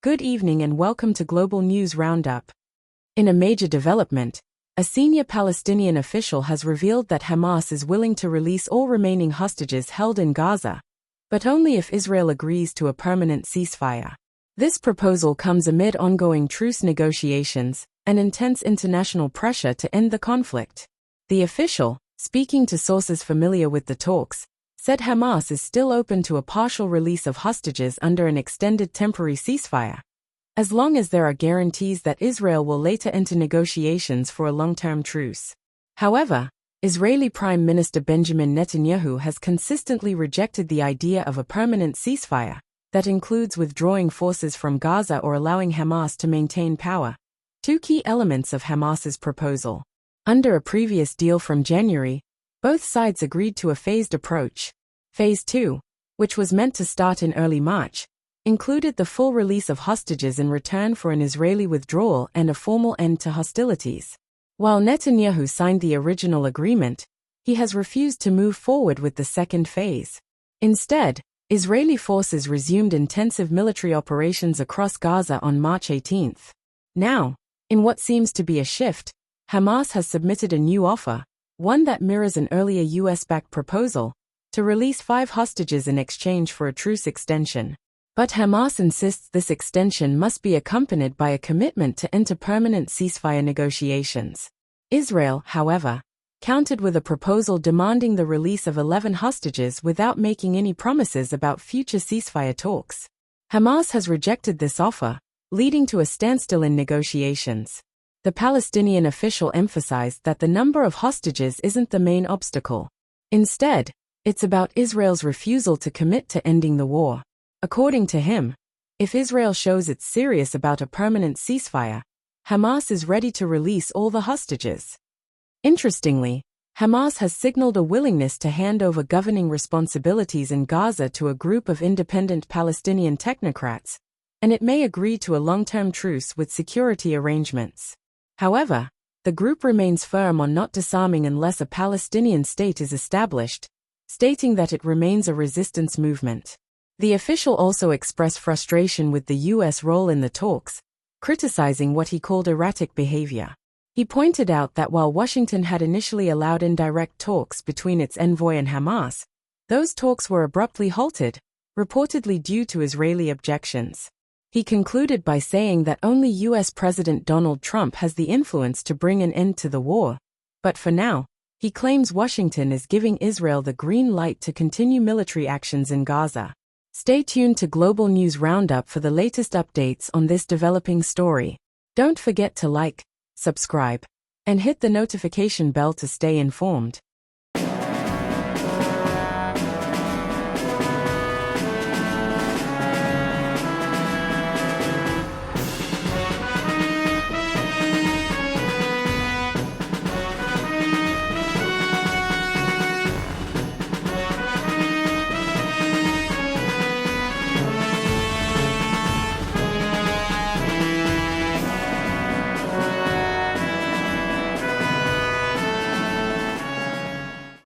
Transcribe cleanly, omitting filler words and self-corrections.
Good evening and welcome to Global News Roundup. In a major development, a senior Palestinian official has revealed that Hamas is willing to release all remaining hostages held in Gaza, but only if Israel agrees to a permanent ceasefire. This proposal comes amid ongoing truce negotiations and intense international pressure to end the conflict. The official, speaking to sources familiar with the talks, said Hamas is still open to a partial release of hostages under an extended temporary ceasefire, as long as there are guarantees that Israel will later enter negotiations for a long-term truce. However, Israeli Prime Minister Benjamin Netanyahu has consistently rejected the idea of a permanent ceasefire that includes withdrawing forces from Gaza or allowing Hamas to maintain power, two key elements of Hamas's proposal. Under a previous deal from January, both sides agreed to a phased approach. Phase 2, which was meant to start in early March, included the full release of hostages in return for an Israeli withdrawal and a formal end to hostilities. While Netanyahu signed the original agreement, he has refused to move forward with the second phase. Instead, Israeli forces resumed intensive military operations across Gaza on March 18. Now, in what seems to be a shift, Hamas has submitted a new offer, one that mirrors an earlier US-backed proposal, to release 5 hostages in exchange for a truce extension. But Hamas insists this extension must be accompanied by a commitment to enter permanent ceasefire negotiations. Israel, however, countered with a proposal demanding the release of 11 hostages without making any promises about future ceasefire talks. Hamas has rejected this offer, leading to a standstill in negotiations. The Palestinian official emphasized that the number of hostages isn't the main obstacle. Instead, it's about Israel's refusal to commit to ending the war. According to him, if Israel shows it's serious about a permanent ceasefire, Hamas is ready to release all the hostages. Interestingly, Hamas has signaled a willingness to hand over governing responsibilities in Gaza to a group of independent Palestinian technocrats, and it may agree to a long-term truce with security arrangements. However, the group remains firm on not disarming unless a Palestinian state is established, stating that it remains a resistance movement. The official also expressed frustration with the U.S. role in the talks, criticizing what he called erratic behavior. He pointed out that while Washington had initially allowed indirect talks between its envoy and Hamas, those talks were abruptly halted, reportedly due to Israeli objections. He concluded by saying that only U.S. President Donald Trump has the influence to bring an end to the war, but for now, he claims Washington is giving Israel the green light to continue military actions in Gaza. Stay tuned to Global News Roundup for the latest updates on this developing story. Don't forget to like, subscribe, and hit the notification bell to stay informed.